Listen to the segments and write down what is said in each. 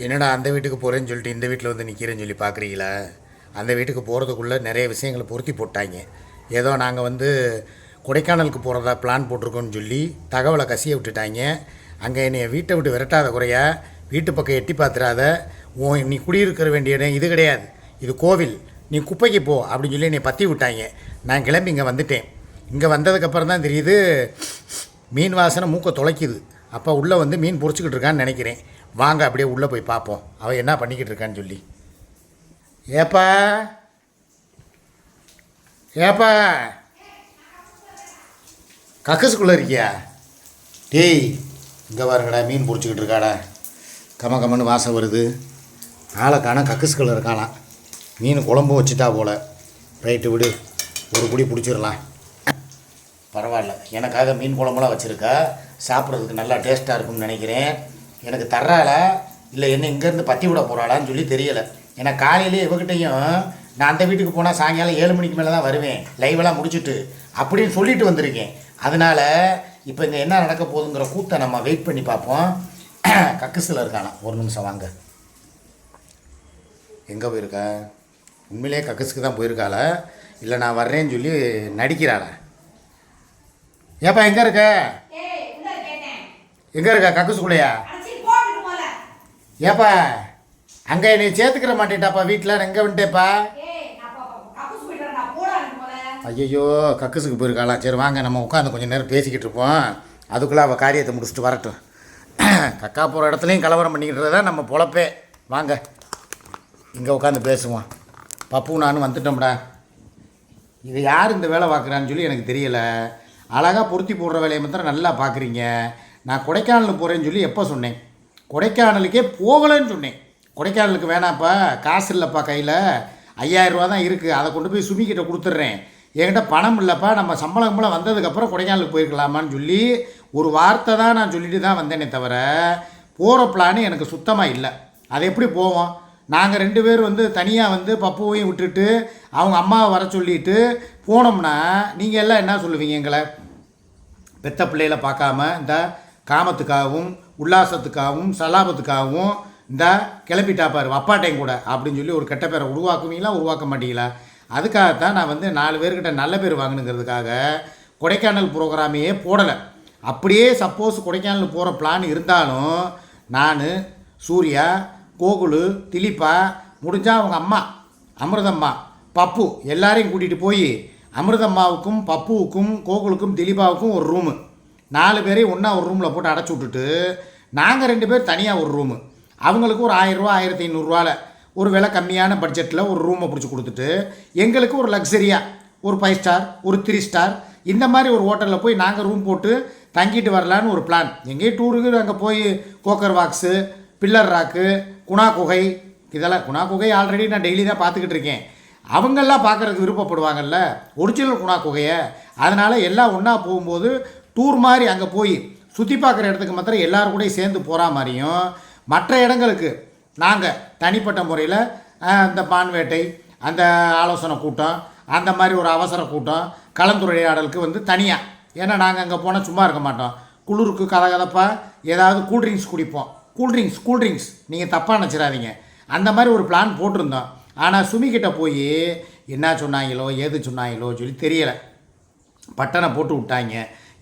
என்னடா அந்த வீட்டுக்கு போகிறேன்னு சொல்லிட்டு இந்த வீட்டில் வந்து நிற்கிறேன்னு சொல்லி பார்க்குறீங்களா? அந்த வீட்டுக்கு போகிறதுக்குள்ளே நிறைய விஷயங்களை பொருத்தி போட்டாங்க. ஏதோ நாங்கள் வந்து கொடைக்கானலுக்கு போகிறதா பிளான் போட்டிருக்கோன்னு சொல்லி தகவலை கசிய விட்டுட்டாங்க. அங்கே என்னை வீட்டை விட்டு விரட்டாத குறையா வீட்டு பக்கம் எட்டி பார்த்துடாத, நீ குடியிருக்கிற வேண்டிய இடம் இது கிடையாது, இது கோவில், நீ குப்பைக்கு போ அப்படின்னு சொல்லி என்னை பற்றி விட்டாங்க. நான் கிளம்பி இங்கே வந்துட்டேன். இங்கே வந்ததுக்கப்புறம் தான் தெரியுது மீன் வாசனை மூக்கை தொலைக்குது. அப்போ உள்ளே வந்து மீன் பொறிச்சிக்கிட்டு இருக்கான்னு நினைக்கிறேன். வாங்க அப்படியே உள்ளே போய் பார்ப்போம் அவள் என்ன பண்ணிக்கிட்டு இருக்கான்னு சொல்லி. ஏப்பா ஏப்பா கக்கசுக்குள்ளே இருக்கியா? டேய் இங்கே பாருங்கடா, மீன் பிடிச்சிக்கிட்டு இருக்காடா, கம கமன்னு வாசம் வருது. ஆளை காண கக்கசுக்குள்ளே இருக்காளாம். மீன் குழம்பும் வச்சுட்டா போல். ரைட்டு விடு, ஒரு குடி பிடிச்சிடலாம். பரவாயில்ல, எனக்காக மீன் குழம்புலாம் வச்சுருக்கா, சாப்பிட்றதுக்கு நல்லா டேஸ்ட்டாக இருக்கும்னு நினைக்கிறேன். எனக்கு தர்றாளா இல்லை என்ன இங்கேருந்து பற்றி விட போகிறாளான்னு சொல்லி தெரியலை. ஏன்னா காலையிலே இவகிட்டையும் நான் அந்த வீட்டுக்கு போனால் சாயங்காலம் 7 மணிக்கு மேலே தான் வருவேன், லைவெல்லாம் முடிச்சுட்டு அப்படின்னு சொல்லிட்டு வந்திருக்கேன். அதனால் இப்போ இங்கே என்ன நடக்க போகுதுங்கிற கூத்தை நம்ம வெயிட் பண்ணி பார்ப்போம். கக்கஸில் இருக்கானா? ஒரு நிமிஷம் வாங்க. எங்கே போயிருக்கா? உண்மையிலே கக்கஸுக்கு தான் போயிருக்காளா இல்லை நான் வர்றேன்னு சொல்லி நடிக்கிறாளா? ஏப்பா எங்கே இருக்க? எங்கே இருக்கா? கக்கஸுக்குள்ளையா? ஏப்பா அங்கே நீ சேர்த்துக்கிற மாட்டேட்டாப்பா, வீட்டில் எங்கே வந்துட்டேப்பா? ஐயோ கக்கஸுக்கு போயிருக்காளா? சரி வாங்க நம்ம உட்காந்து கொஞ்சம் நேரம் பேசிக்கிட்டு இருப்போம். அதுக்குள்ளே அவள் காரியத்தை முடிச்சுட்டு வரட்டும். கக்கா போகிற இடத்துலையும் கலவரம் பண்ணிக்கிட்டு தான் நம்ம பொழப்பே. வாங்க இங்கே உட்காந்து பேசுவோம். பப்பு நானும் வந்துட்டோம்டா. இது யார் இந்த வேலை பார்க்குறான்னு சொல்லி எனக்கு தெரியலை. அழகாக பொருத்தி போடுற வேலையை மாத்திரம் நல்லா பார்க்குறீங்க. நான் கொடைக்கானலுக்கு போகிறேன்னு சொல்லி எப்போ சொன்னேன்? கொடைக்கானலுக்கே போகலைன்னு சொன்னேன். கொடைக்கானலுக்கு வேணாப்பா, காசு இல்லைப்பா, கையில் 5000 ரூபா தான் இருக்குது, அதை கொண்டு போய் சுமிக்கிட்ட கொடுத்துட்றேன், என்கிட்ட பணம் இல்லைப்பா, நம்ம சம்பளம் வந்ததுக்கப்புறம் கொடைக்கானலுக்கு போயிருக்கலாமான்னு சொல்லி ஒரு வார்த்தை தான் நான் சொல்லிட்டு தான் வந்தேனே தவிர போகிற பிளான் எனக்கு சுத்தமாக இல்லை. அது எப்படி போவோம்? நாங்கள் 2 பேர் வந்து தனியாக வந்து பப்புவையும் விட்டுட்டு அவங்க அம்மாவை வர சொல்லிட்டு போனோம்னா நீங்கள் எல்லாம் என்ன சொல்லுவீங்க? எங்களை பெத்த பிள்ளைகளை பார்க்காம இந்த காமத்துக்காகவும் உல்லாசத்துக்காகவும் சலாபத்துக்காகவும் இந்த கிளம்பிட்டாப்பார் அப்பாட்டையும் கூட அப்படின்னு சொல்லி ஒரு கெட்ட பேரை உருவாக்குவீங்களா, உருவாக்க மாட்டீங்களா? அதுக்காகத்தான் நான் வந்து 4 பேர்கிட்ட நல்ல பேர் வாங்கணுங்கிறதுக்காக கொடைக்கானல் ப்ரோக்ராமையே போடலை. அப்படியே சப்போஸ் கொடைக்கானல் போகிற பிளான் இருந்தாலும் நான் சூர்யா, கோகுலு, திலீப்பா, முடிஞ்சால் அவங்க அம்மா அமிர்தம்மா, பப்பு எல்லாரையும் கூட்டிகிட்டு போய் அமிர்தம்மாவுக்கும் பப்புவுக்கும் கோகுலுக்கும் திலீபாவுக்கும் ஒரு ரூமு, 4 பேரையும் ஒன்றா ஒரு ரூமில் போட்டு அடைச்சி விட்டுட்டு நாங்கள் 2 பேர் தனியாக ஒரு ரூமு, அவங்களுக்கு ஒரு 1000 ரூபா 1500 ஒரு விலை கம்மியான பட்ஜெட்டில் ஒரு ரூமை பிடிச்சி கொடுத்துட்டு எங்களுக்கு ஒரு லக்ஸரியாக ஒரு 5 ஸ்டார் ஒரு 3 ஸ்டார் இந்த மாதிரி ஒரு ஹோட்டலில் போய் நாங்கள் ரூம் போட்டு தங்கிட்டு வரலான்னு ஒரு பிளான். எங்கேயும் டூருக்கு அங்கே போய் கோக்கர் வாக்ஸு, பில்லர் ராக்கு, குணா குகை, இதெல்லாம் குணா குகை ஆல்ரெடி நான் டெய்லி தான் பார்த்துக்கிட்டு இருக்கேன். அவங்கெல்லாம் பார்க்குறதுக்கு விருப்பப்படுவாங்கல்ல ஒரிஜினல் குணா குகையை. அதனால் எல்லாம் ஒன்றா போகும்போது டூர் மாதிரி அங்கே போய் சுற்றி பார்க்குற இடத்துக்கு மாத்திரம் எல்லோரும் கூட சேர்ந்து போகிற மாதிரியும், மற்ற இடங்களுக்கு நாங்கள் தனிப்பட்ட முறையில் அந்த பான்வேட்டை, அந்த ஆலோசனை கூட்டம், அந்த மாதிரி ஒரு அவசர கூட்டம், கலந்துரையாடலுக்கு வந்து தனியாக. ஏன்னா நாங்கள் அங்கே போனால் சும்மா இருக்க மாட்டோம். குளிருக்கு கதகதப்பாக ஏதாவது கூல்ட்ரிங்க்ஸ் குடிப்போம். கூல்ட்ரிங்க்ஸ் நீங்கள் தப்பாக நினச்சிடாதீங்க. அந்த மாதிரி ஒரு பிளான் போட்டிருந்தோம். ஆனால் சுமிக்கிட்ட போய் என்ன சொன்னாங்களோ ஏது சொன்னாங்களோ சொல்லி தெரியலை, பட்டனை போட்டு விட்டாங்க.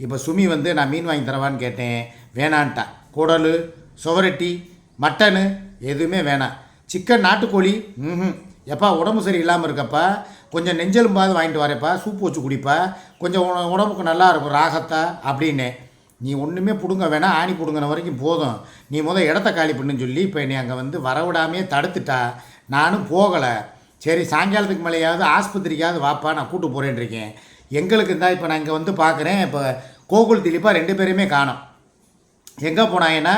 இப்போ சுமி வந்து நான் மீன் வாங்கி தரவான்னு கேட்டேன், வேணான்ட்டான். குடல், சுவரட்டி, மட்டனு எதுவுமே வேணாம். சிக்கன், நாட்டுக்கோழி எப்பா உடம்பு சரி இல்லாமல் இருக்கப்பா, கொஞ்சம் நெஞ்செலும்பாவது வாங்கிட்டு வரேப்பா, சூப்பு வச்சு குடிப்பா, கொஞ்சம் உடம்புக்கு நல்லா இருக்கும் ராகத்தா அப்படின்னு. நீ ஒன்றுமே பிடுங்க வேணாம், ஆணி பிடுங்கின வரைக்கும் போதும், நீ இடத்த காலி பண்ணுன்னு சொல்லி இப்போ என்னை அங்கே வந்து வரவிடாமையே தடுத்துட்டா. நானும் போகலை. சரி சாயங்காலத்துக்கு மேலேயாவது ஆஸ்பத்திரிக்காவது வாப்பா, நான் கூப்பிட்டு போகிறேன்ருக்கேன். எங்களுக்கு இருந்தால் இப்போ நான் இங்கே வந்து பார்க்குறேன், இப்போ கோகுல் திலீப்பா 2 பேருமே காணோம். எங்கே போனாங்கன்னா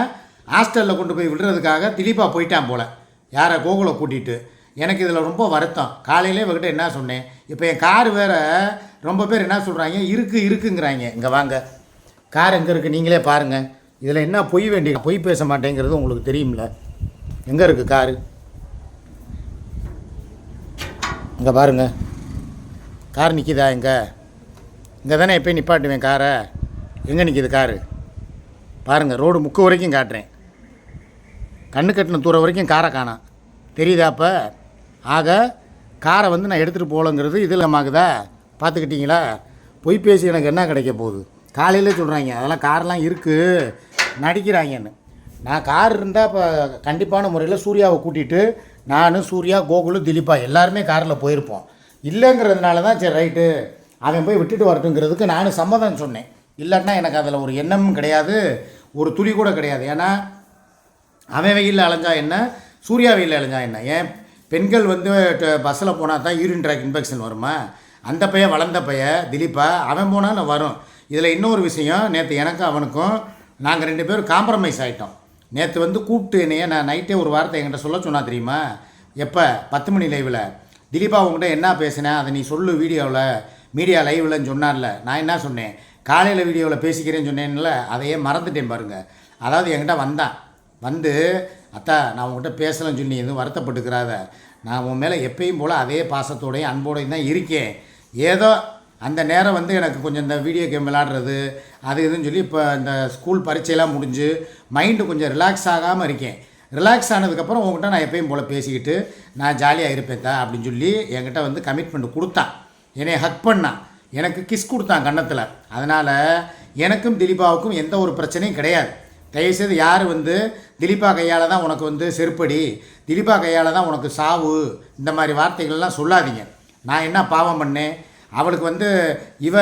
ஹாஸ்டலில் கொண்டு போய் விடுறதுக்காக திலீப்பா போயிட்டான் போல், யாரை கோகுலை கூட்டிகிட்டு. எனக்கு இதில் ரொம்ப வருத்தம். காலையிலே இவகிட்ட என்ன சொன்னேன், இப்போ என் கார் வேறு ரொம்ப பேர் என்ன சொல்கிறாங்க, இருக்குங்கிறாங்க. இங்கே வாங்க, கார் எங்கே இருக்குது நீங்களே பாருங்கள். இதில் என்ன பொய் பேச மாட்டேங்கிறது உங்களுக்கு தெரியும்ல. எங்கே இருக்குது காரு? இங்கே பாருங்கள், கார் நிற்கிதா? இங்கே தானே எப்போயும் நிப்பாட்டுவேன் காரை. எங்கே நிற்கிது காரு? பாருங்கள், ரோடு முக்கு வரைக்கும் காட்டுறேன். கண்ணு கட்டின தூரம் வரைக்கும் காரை காணோம். தெரியுதா அப்போ? ஆக காரை வந்து நான் எடுத்துகிட்டு போகலங்கிறது இதில் ஆகுதா? பார்த்துக்கிட்டிங்களா? பொய் பேசி எனக்கு என்ன கிடைக்க போகுது? காலையில் சொல்கிறாங்க அதெல்லாம் கார்லாம் இருக்குது நடிக்கிறாங்கன்னு. நான் கார் இருந்தால் இப்போ கண்டிப்பான முறையில் சூர்யாவை கூட்டிகிட்டு நான், சூர்யா, கோகுலு, திலீப்பா எல்லாருமே காரில் போயிருப்போம். இல்லைங்கிறதுனால தான் சரி ரைட்டு அவன் போய் விட்டுட்டு வரட்டுங்கிறதுக்கு நான் சம்மதம் சொன்னேன். இல்லைன்னா எனக்கு அதில் ஒரு எண்ணமும் கிடையாது, ஒரு துளி கூட கிடையாது. ஏன்னா அவன் வெயிலில் அலைஞ்சா என்ன, சூர்யா வெயிலில் அலைஞ்சா என்ன? ஏன் பெண்கள் வந்து பஸ்ஸில் போனால் தான் யூரின் ட்ராக் இன்ஃபெக்ஷன் வருமா? அந்த பையன் வளர்ந்த பையன் திலீப்பா அவன் போனால் வரும். இதில் இன்னொரு விஷயம், நேற்று எனக்கும் அவனுக்கும் நாங்கள் 2 பேரும் காம்ப்ரமைஸ் ஆகிட்டோம். நேற்று வந்து கூப்பிட்டு என்னைய நான் நைட்டே ஒரு வார்த்தை என்கிட்ட சொல்ல சொன்னா தெரியுமா? எப்போ 10 மணி லைவில் திலீப்பா உங்கள்கிட்ட என்ன பேசினேன் அதை நீ சொல்லு வீடியோவில், மீடியா லைவ்லன்னு சொன்னார்ல. நான் என்ன சொன்னேன்? காலையில் வீடியோவில் பேசிக்கிறேன்னு சொன்னேன்ல, அதையே மறந்துட்டேன் பாருங்கள். அதாவது என்கிட்ட வந்தான் வந்து, அத்தா நான் உங்கள்கிட்ட பேசலன்னு சொல்லி எதுவும் வருத்தப்பட்டுக்கிறாத, நான் உன் மேலே எப்பயும் போல் அதே பாசத்தோடையும் அன்போடையும் தான் இருக்கேன். ஏதோ அந்த நேரம் வந்து எனக்கு கொஞ்சம் இந்த வீடியோ கேம் விளாடுறது அது இதுன்னு சொல்லி இப்போ இந்த ஸ்கூல் பரீட்சையெல்லாம் முடிஞ்சு மைண்டு கொஞ்சம் ரிலாக்ஸ் ஆகாமல் இருக்கேன். ரிலாக்ஸ் ஆனதுக்கப்புறம் உங்கள்கிட்ட நான் எப்பயும் போல் பேசிக்கிட்டு நான் ஜாலியாக இருப்பேன் தான் அப்படின்னு சொல்லி என்கிட்ட வந்து கமிட்மெண்ட் கொடுத்தான். என்னை ஹக் பண்ணான், எனக்கு கிஸ் கொடுத்தான் கன்னத்தில். அதனால் எனக்கும் திலீபாவுக்கும் எந்த ஒரு பிரச்சனையும் கிடையாது. தயவுசெய்து யார் வந்து திலீப்பா கையால் தான் உனக்கு வந்து செருப்படி, திலீப்பா கையால் தான் உனக்கு சாவு, இந்த மாதிரி வார்த்தைகள்லாம் சொல்லாதீங்க. நான் என்ன பாவம் பண்ணேன்? அவளுக்கு வந்து இவ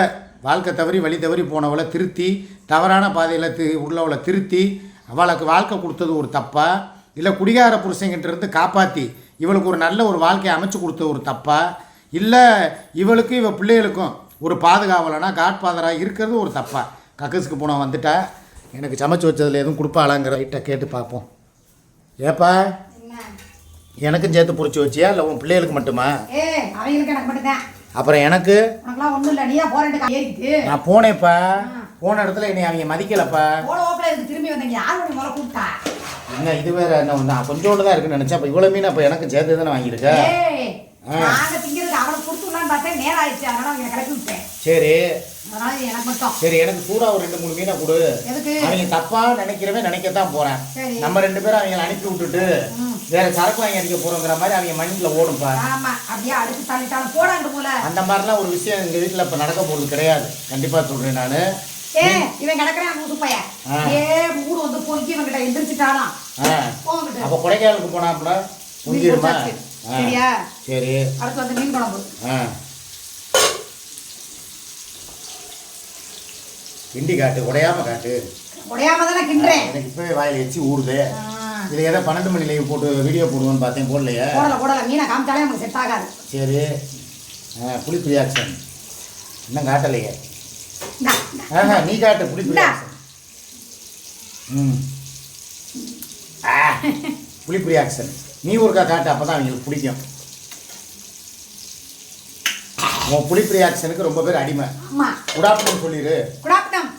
வாழ்க்கை தவறி வழி தவறி போனவளை திருத்தி, தவறான பாதையில் உள்ளவளை திருத்தி அவளுக்கு வாழ்க்கை கொடுத்தது ஒரு தப்பா, இல்லை குடிகார புருஷங்கிட்ட இருந்து காப்பாற்றி இவளுக்கு ஒரு நல்ல ஒரு வாழ்க்கையை அமைச்சு கொடுத்தது ஒரு தப்பா, இல்லை இவளுக்கு இவ பிள்ளைகளுக்கும் ஒரு பாதுகாவலனா காட்ஃபாதராக இருக்கிறது ஒரு தப்பா? கக்கஸுக்கு போன வந்துட்டா எனக்கு சமைச்சு வச்சதில் எதுவும் கொடுப்பாளாங்கிற ரைட்டை கேட்டு பார்ப்போம். ஏப்பா எனக்கும் சேர்த்து பிடிச்சி வச்சியா இல்லை உன் பிள்ளைகளுக்கு மட்டுமா? அவங்களுக்கு எனக்கு மட்டும்தான். அப்புறம் எனக்கு ஒன்றும் இல்லை, நீ தான் போறேன். நான் போனேன்ப்பா, போன இடத்துல என்னை அவங்க மதிக்கலப்பா. திரும்பி வந்தீங்க, யார் முதல்ல கூப்பிட்டா? என்ன இது வேற என்ன, நான் கொஞ்சோண்டு தான் இருக்குன்னு நினைச்சேன். அப்போ இவ்வளோ மீன் அப்போ எனக்கு சேர்த்து தானே வாங்கியிருக்கேன். நாங்கள் திங்கிறது அவனுக்கு கொடுத்துடலான்னு பார்த்தேன், நேரம் ஆயிடுச்சு, அதனால அவங்க கிளப்பி விட்டேன். சரி அதனால எனக்கு மட்டும் சரி, எனக்கு சூடா ஒரு 2-3 மீனை கொடு. அவங்க தப்பா நினைக்கிறவே நினைக்கத்தான் போறேன். நம்ம 2 பேரும் அவங்களை அனுப்பி விட்டுட்டு வேற சரக்கு வாங்கி அடிக்க போறோங்கிற மாதிரி அவங்க மைண்ட்ல ஓடும்பா. அந்த மாதிரிலாம் ஒரு விஷயம் எங்க வீட்டுல இப்ப நடக்க போறது கிடையாது. கண்டிப்பா சொல்றேன் நானு. இவன் கிடக்குறான் மூசு பையன், மூடு வந்து பொறுக்கி இவங்கிட்ட எந்திரிச்சுட்டானா. அப்ப கொடைக்கானலுக்கு போனாப்புல முடிஞ்சிருமா? சரியா? சரி, அடுத்து வந்து மீன் குழம்பு. கிண்டி காட்டு, உடையாம காட்டு. உடையாம தானே கிண்டுறேன். எனக்கு இப்பவே வாயில வச்சு ஊறுது. இது ஏதோ 12 மணி லைவ் போட்டு வீடியோ போடுவோன்னு பார்த்தேன், போடலையா? போடல, மீனை காமிச்சாலே நமக்கு செட் ஆகாது. சரி, புளிப்பு ரியாக்ஷன் இன்னும் காட்டலையே. நீ காட்டு புளிப்பு ரியாக்ஷன். புளிப்பு ரியாக்ஷன் நீ ஒருக்கா காட்டு, அப்போ தான் அவங்களுக்கு பிடிக்கும். உன் புளிப்பு ரியாக்ஷனுக்கு ரொம்ப பேர் அடிமை. குடாப்டம் சொல்லிடு. குடாப்டம்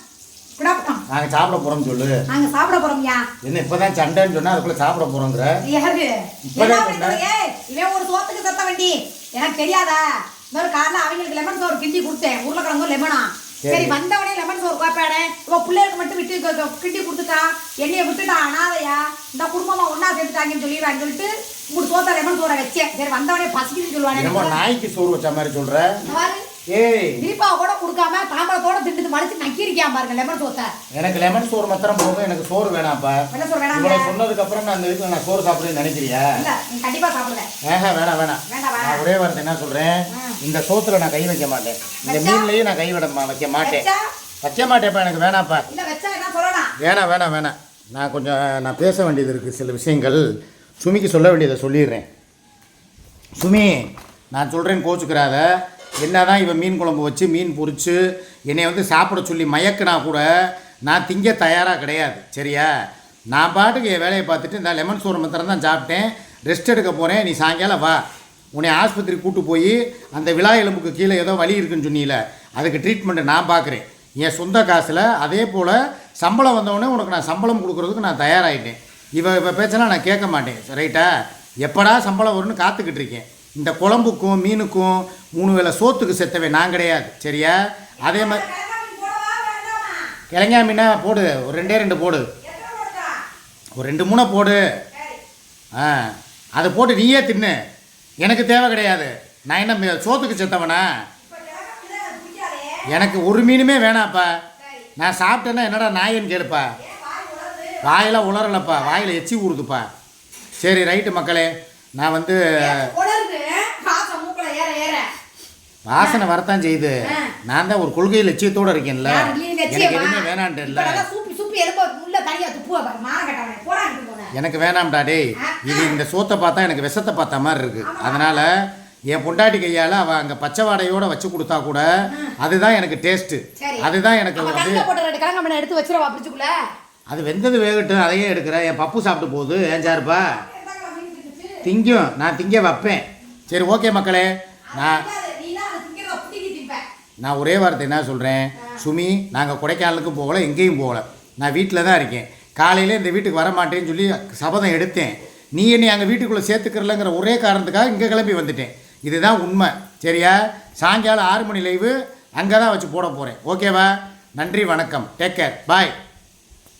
நாங்கள் சாப்பிட போகிறோம்னு சொல்லு. நாங்கள் சாப்பிட போகிறோம்யா. என்ன இப்போதான் சண்டைன்னு சொன்னால் அதுக்குள்ளே சாப்பிட போகிறோங்கிற? இவன் ஒரு சோத்துக்கு சத்த வண்டி எனக்கு தெரியாதா? இன்னொரு காரில் அவங்களுக்கு லெமன் சோறு கிண்டி கொடுத்தேன், உருளைக்கிழங்கும் லெமனா. சரி வந்தவனே லெமன் சோறு காப்பாடே, இவன் பிள்ளைகளுக்கு மட்டும் விட்டு கிண்டி கொடுத்துட்டா, என்னைய விட்டுட்டான் அனாதையா, இந்த குடும்பமாக ஒன்றா சேர்த்துட்டாங்கன்னு சொல்லிடுவான்னு சொல்லிட்டு 3 சோத்தா லெமன் சோறை வச்சேன். சரி வந்தவனே பசிக்குன்னு சொல்லுவானே. நாய்க்கு சோறு வச்ச மாதிரி சொல்ற. தீபா கூட கொடுக்காம தாம்பளத்தோட திட்டு மடிச்சு நக்கிருக்கியா பாருங்க லெமன் சோத்தை. எனக்கு லெமன் சோறு மாத்திரம் போதும், எனக்கு சோறு வேணாம்ப்பா. இவ்வளவு சொன்னதுக்கு அப்புறம் நான் அந்த வீட்டுல நான் சோறு சாப்பிடுறேன்னு நினைக்கிறியா? இல்ல நீ கண்டிப்பா சாப்பிடுங்க. வேணாம். நான் ஒரே வார்த்தை என்ன சொல்றேன், இந்த சோத்துல நான் கை வைக்க மாட்டேன், இந்த மீன்லயும் நான் கை வைக்க மாட்டேன்ப்பா. எனக்கு வேணாம்ப்பா. இல்ல வெச்சா என்ன சொல்லலாம்? வேணாம். நான் கொஞ்சம் பேச வேண்டியது இருக்கு, சில விஷயங்கள் சுமிக்கு சொல்ல வேண்டியதை சொல்லிடுறேன். சுமி, நான் சொல்றேன் கோச்சுக்கிறாத. என்னதான் இவன் மீன் குழம்பு வச்சு மீன் பொரிச்சு என்னை வந்து சாப்பிட சொல்லி மயக்குனா கூட நான் திங்க தயாராக கிடையாது. சரியா? நான் பாட்டுக்கு என் வேலையை பார்த்துட்டு இந்த லெமன் சோறு மாத்திரம் தான் சாப்பிட்டேன், ரெஸ்ட் எடுக்க போகிறேன். நீ சாயங்காலம் வா, உன்னை ஆஸ்பத்திரி கூட்டு போய் அந்த விழா எலும்புக்கு கீழே ஏதோ வலி இருக்குன்னு சொன்னீல, அதுக்கு ட்ரீட்மெண்ட்டு நான் பார்க்குறேன் என் சொந்த காசில். அதே போல் சம்பளம் வந்தவொடனே உனக்கு நான் சம்பளம் கொடுக்குறதுக்கு நான் தயாராகிட்டேன். இவ பேச்செல்லாம் நான் கேட்க மாட்டேன். ரைட்டா? எப்படா சம்பளம் வரும்னு காத்துக்கிட்டு இருக்கேன். இந்த குழம்புக்கும் மீனுக்கும் 3 வேளை சோத்துக்கு செத்தவே நான் கிடையாது. சரியா? அதே மாதிரி கிழங்கா மீனா போடு, ஒரு 2 போடு, ஒரு 2-3 போடு. அதை போட்டு நீயே தின்னு, எனக்கு தேவை கிடையாது. நான் என்ன சோத்துக்கு செத்தவனா? எனக்கு ஒரு மீனுமே வேணாப்பா. நான் சாப்பிட்டேன்னா என்னடா நாயன்னு கேளுப்பா. வாயெல்லாம் உளரலப்பா, வாயில் எச்சி ஊறுதுப்பா. சரி ரைட்டு மக்களே, நான் வந்து வாசனை வரத்தான் செய்யுது. நான் தான் ஒரு கொள்கை லட்சியத்தோடு இருக்கேன்ல, எனக்கு எதுவுமே வேணான்ட்டு இல்லை. எனக்கு வேணாம்டா டேய். இது இந்த சோத்தை பார்த்தா எனக்கு விஷத்தை பார்த்த மாதிரி இருக்கு. அதனால என் பொண்டாட்டி கையால் அவள் அங்கே பச்சை வாடையோடு வச்சு கொடுத்தா கூட அதுதான் எனக்கு டேஸ்ட்டு. அதுதான் எனக்கு வந்து எடுத்து வச்சிருவா பிடிச்சுக்குள்ள. அது வெந்தது வேகட்டும், அதையே எடுக்கிறேன். என் பப்பு சாப்பிட்டு போகுது, ஏன் சாருப்பா திங்கும், நான் திங்க வைப்பேன். சரி ஓகே மக்களே, நான் ஒரே வார்த்தை என்ன சொல்கிறேன், சுமி நாங்கள் கொடைக்கானலுக்கு போகலை, எங்கேயும் போகலை, நான் வீட்டில் தான் இருக்கேன். காலையில் இந்த வீட்டுக்கு வர மாட்டேன்னு சொல்லி சபதம் எடுத்தேன். நீ என்னை அங்கே வீட்டுக்குள்ளே சேர்த்துக்கிறலங்கிற ஒரே காரணத்துக்காக இங்கே கிளம்பி வந்துட்டேன். இதுதான் உண்மை. சரியா? சாயங்காலம் 6 மணி லைவு அங்கே தான் வச்சு போட போகிறேன். ஓகேவா? நன்றி, வணக்கம், டேக் கேர், பாய்.